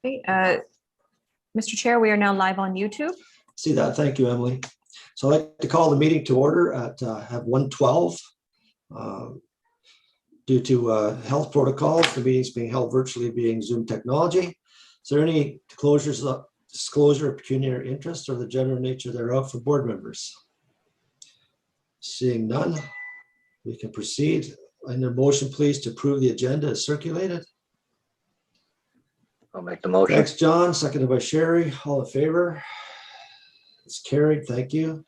Okay, Mr. Chair, we are now live on YouTube. See that. Thank you, Emily. So I'd like to call the meeting to order at 1:12. Due to health protocols, the meeting is being held virtually being Zoom technology. Is there any disclosure of pecuniary interest or the general nature thereof for board members? Seeing none, we can proceed. In a motion, please, to approve the agenda as circulated. I'll make the motion. Thanks, John. Seconded by Sherry. All in favor? It's carried. Thank you.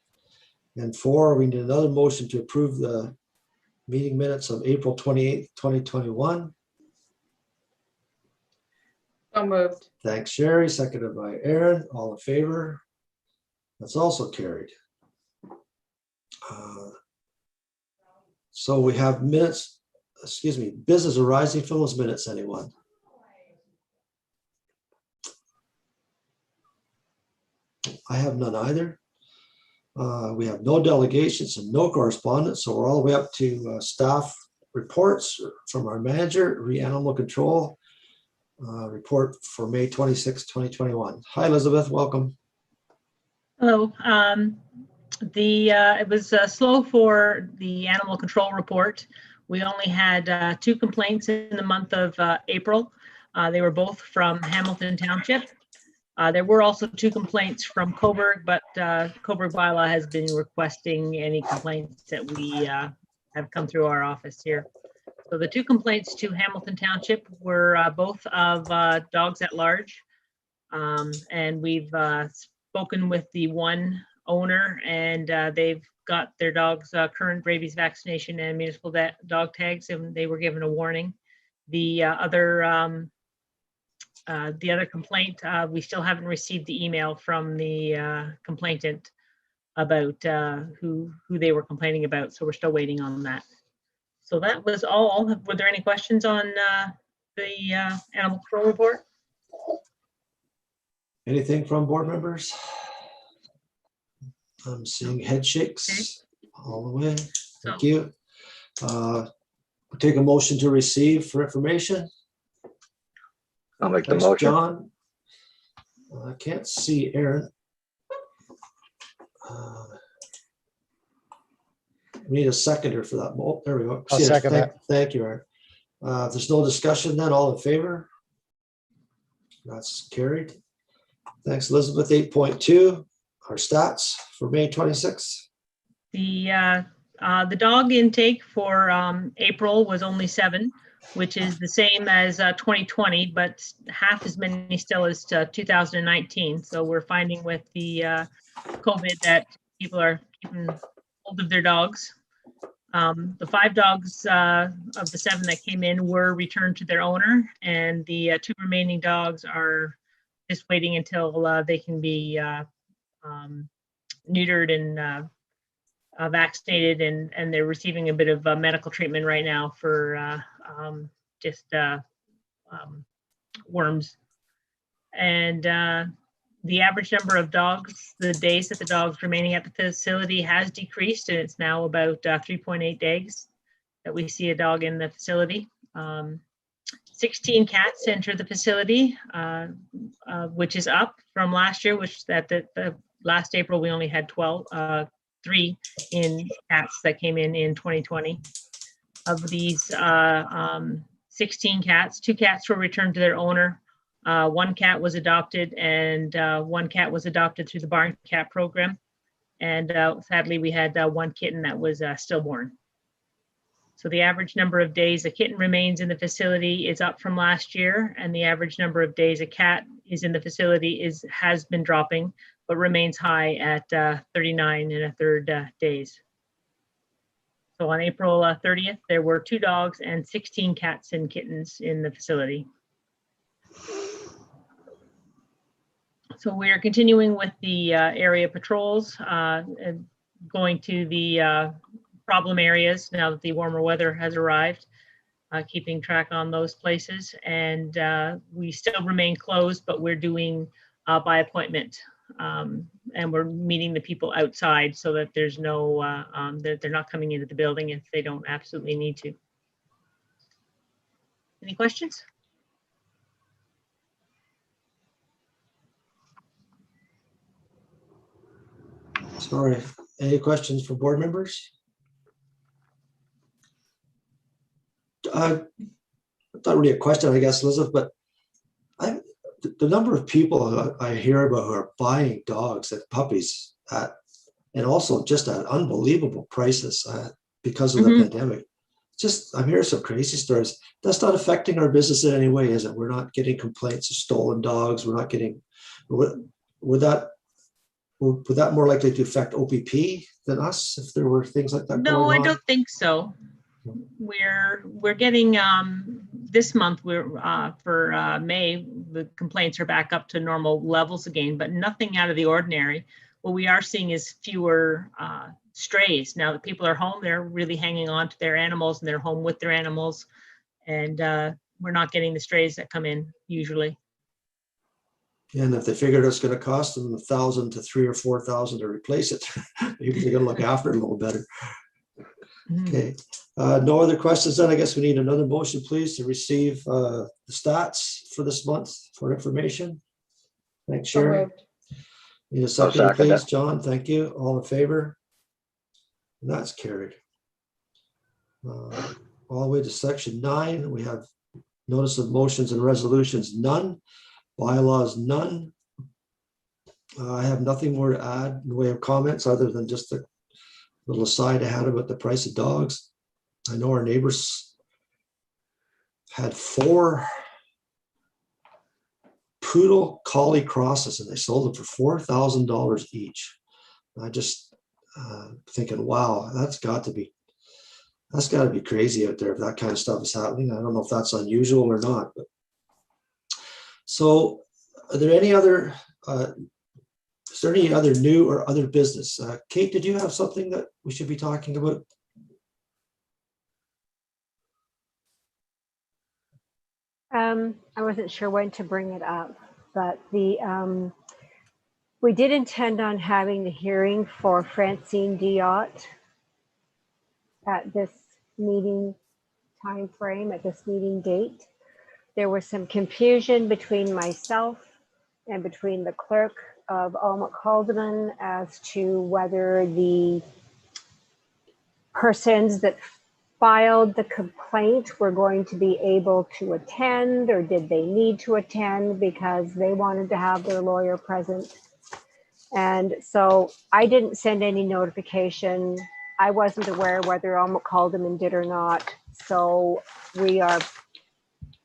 And 4, we need another motion to approve the meeting minutes of April 28th, 2021. So moved. Thanks, Sherry. Seconded by Aaron. All in favor? That's also carried. So we have minutes, business arising from those minutes, anyone? I have none either. We have no delegations and no correspondence, so we're all the way up to staff reports from our manager, Animal Control, report for May 26, 2021. Hi, Elizabeth. Welcome. Hello. It was slow for the animal control report. We only had 2 complaints in the month of April. They were both from Hamilton Township. There were also 2 complaints from Coburg, but Coburg Bylaw has been requesting any complaints that we have come through our office here. So the 2 complaints to Hamilton Township were both of dogs at large. And we've spoken with the one owner, and they've got their dog's current rabies vaccination and municipal dog tags, and they were given a warning. The other complaint, we still haven't received the email from the complainant about who they were complaining about, so we're still waiting on that. So that was all. Were there any questions on the animal control report? Anything from board members? I'm seeing head shakes all the way. Thank you. We'll take a motion to receive for information. I'll make the Thanks, motion. John. I can't see Aaron. We need a seconder for that. There we go. I'll second that. Thank you, Aaron. If there's no discussion, then all in favor? That's carried. Thanks, Elizabeth. 8.2, our stats for May 26th. The dog intake for April was only 7, which is the same as 2020, but half as many still as 2019. So we're finding with the COVID that people are keeping hold of their dogs. The 5 dogs of the 7 that came in were returned to their owner, and the 2 remaining dogs are just waiting until they can be neutered and vaccinated, and they're receiving a bit of medical treatment right now for just worms. And the average number of dogs, the days that the dog's remaining at the facility has decreased, and it's now about 3.8 days that we see a dog in the facility. 16 cats enter the facility, which is up from last year, which the last April we only had 3 in cats that came in 2020. Of these 16 cats, 2 cats were returned to their owner. 1 cat was adopted, and 1 cat was adopted through the Barn Cat program. And sadly, we had 1 kitten that was stillborn. So the average number of days a kitten remains in the facility is up from last year, and the average number of days a cat is in the facility has been dropping, but remains high at 39 1/3 days. So on April 30th, there were 2 dogs and 16 cats and kittens in the facility. So we're continuing with the area patrols, and going to the problem areas now that the warmer weather has arrived, keeping track on those places. And we still remain closed, but we're doing by appointment. And we're meeting the people outside so that there's no, that they're not coming into the building if they don't absolutely need to. Any questions? Sorry, any questions for board members? Not really a question, I guess, Elizabeth, but the number of people I hear about who are buying dogs and puppies at, and also just at unbelievable prices because of the pandemic. Just, I'm hearing some crazy stories. That's not affecting our business in any way, is it? We're not getting complaints of stolen dogs. We're not getting, would that more likely to affect OPP than us if there were things like that No, going I on? don't think so. We're getting this month for May, the complaints are back up to normal levels again, but nothing out of the ordinary. What we are seeing is fewer strays. Now that people are home, they're really hanging on to their animals and they're home with their animals. And we're not getting the strays that come in usually. And if they figured it's going to cost them $1,000 to $3,000 or $4,000 to replace it, maybe they're going to look after it a little better. Okay. No other questions then. I guess we need another motion, please, to receive the stats for this month for information. Thanks, So Sherry. moved. Need a I'll second, second please, it. John. Thank you. All in favor? And that's carried. All the way to section 9, we have notice of motions and resolutions, none. Bylaws, none. I have nothing more to add in the way of comments other than just a little aside I had about the price of dogs. I know our neighbors had 4 poodle collie crosses and they sold them for $4,000 each. I just thinking, wow, that's got to be crazy out there if that kind of stuff is happening. I don't know if that's unusual or not. But so are there any other is there any other new or other business? Kate, did you have something that we should be talking about? I wasn't sure when to bring it up, but we did intend on having the hearing for Francine Diot at this meeting time frame, at this meeting date. There was some confusion between myself and between the clerk of Alma Calderman as to whether the persons that filed the complaint were going to be able to attend, or did they need to attend because they wanted to have their lawyer present. And so I didn't send any notification. I wasn't aware whether Alma Calderman did or not. So we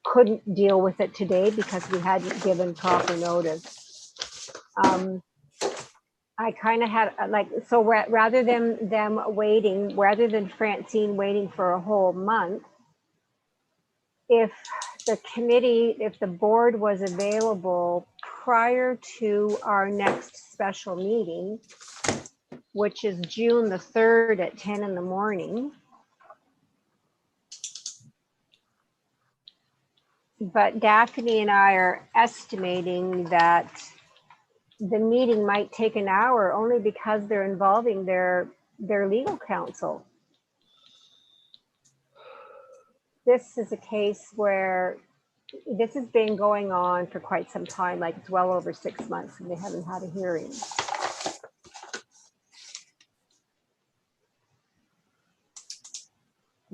couldn't deal with it today because we hadn't given proper notice. I kind of had rather than them waiting, rather than Francine waiting for a whole month, if the board was available prior to our next special meeting, which is June the 3rd at 10 in the morning. But Daphne and I are estimating that the meeting might take an hour only because they're involving their legal counsel. This is a case where this has been going on for quite some time, like it's well over 6 months and they haven't had a hearing.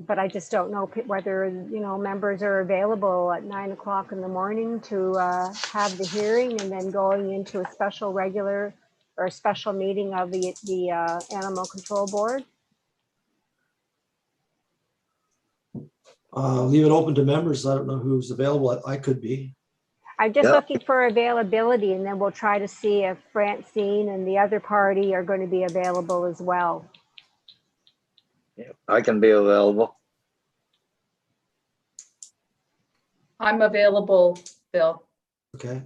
But I just don't know whether, members are available at 9 o'clock in the morning to have the hearing and then going into a special regular or a special meeting of the Animal Control Board. Leave it open to members. I don't know who's available. I could be. I'm just Yeah. looking for availability, and then we'll try to see if Francine and the other party are going to be available as well. Yeah, I can be available. I'm available, Bill. Okay.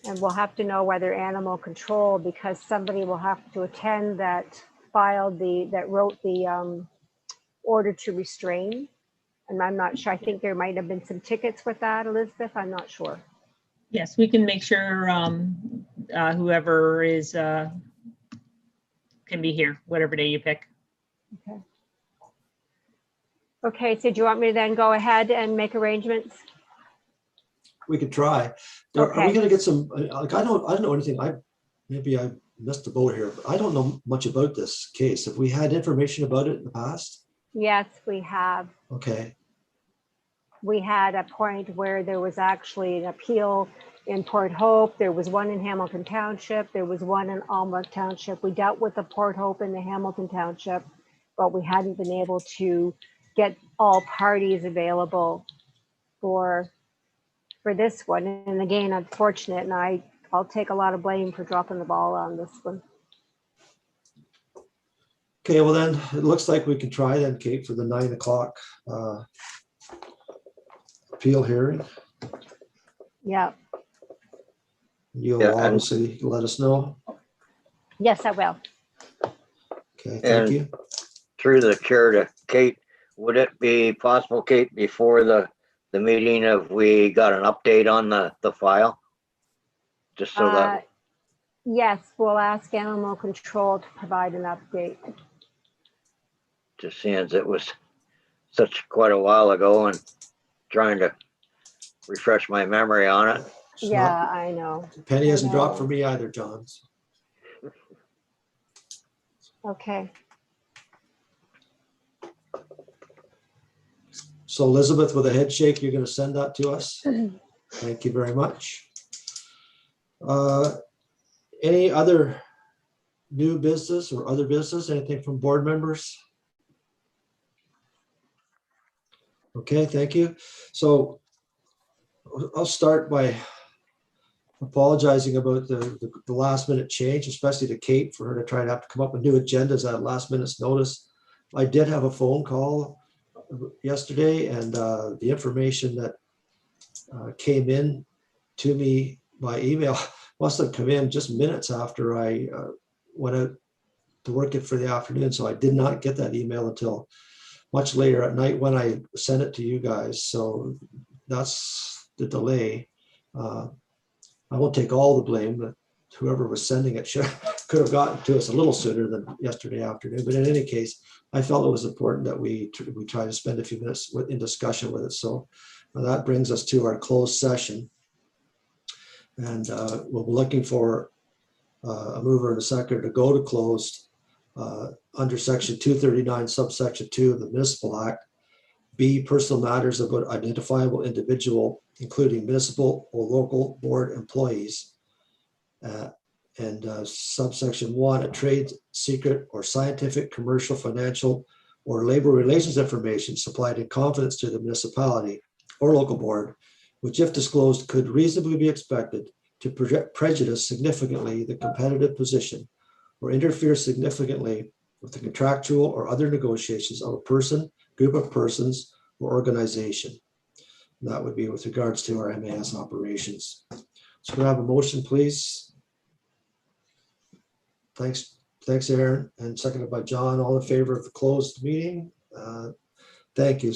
And we'll have to know whether Animal Control, because somebody will have to attend that wrote the order to restrain. And I'm not sure. I think there might have been some tickets with that, Elizabeth. I'm not sure. Yes, we can make sure whoever is can be here, whatever day you pick. Okay. Okay, so do you want me to then go ahead and make arrangements? We could try. Are we Okay. going to get some? Like I don't know anything. Maybe I missed the boat here. But I don't know much about this case. Have we had information about it in the past? Yes, we have. Okay, We had a point where there was actually an appeal in Port Hope. There was one in Hamilton Township. There was one in Almac Township. We dealt with the Port Hope and the Hamilton Township, but we hadn't been able to get all parties available for this one. And again, unfortunate, and I'll take a lot of blame for dropping the ball on this one. okay, well then, it looks like we can try then, Kate, for the 9 o'clock appeal hearing. Yeah, You'll Yeah, and- obviously let us know. yes, I will. Okay, thank And- you. Through the chair to Kate, would it be possible, Kate, before the meeting, if we got an update on the file? Just so that, Yes, we'll ask animal control to provide an update. just seeing as it was quite a while ago and trying to refresh my memory on it. It's not- Yeah, I know. Penny hasn't I know. dropped for me either, John. Okay. So Elizabeth, with a head shake, you're going to send that to us? Thank you very much. Any other new business or other business, anything from board members? Okay, thank you. So I'll start by apologizing about the last minute change, especially to Kate, for her to try to have to come up with new agendas at last minute's notice. I did have a phone call yesterday, and the information that came in to me by email must have come in just minutes after I went out to work it for the afternoon. So I did not get that email until much later at night when I sent it to you guys. So that's the delay. I won't take all the blame, but whoever was sending it could have gotten to us a little sooner than yesterday afternoon. But in any case, I felt it was important that we try to spend a few minutes in discussion with it. So that brings us to our closed session. And we'll be looking for a mover and a seconder to go to closed under section 239, subsection 2 of the Municipal Act. B, personal matters about identifiable individual, including municipal or local board employees. And subsection 1, a trade secret or scientific, commercial, financial, or labor relations information supplied in confidence to the municipality or local board, which if disclosed could reasonably be expected to prejudice significantly the competitive position or interfere significantly with the contractual or other negotiations of a person, group of persons, or organization. And that would be with regards to our MAS operations. So can I have a motion, please? Thanks, Aaron, and seconded by John. All in favor of the closed meeting? Thank you.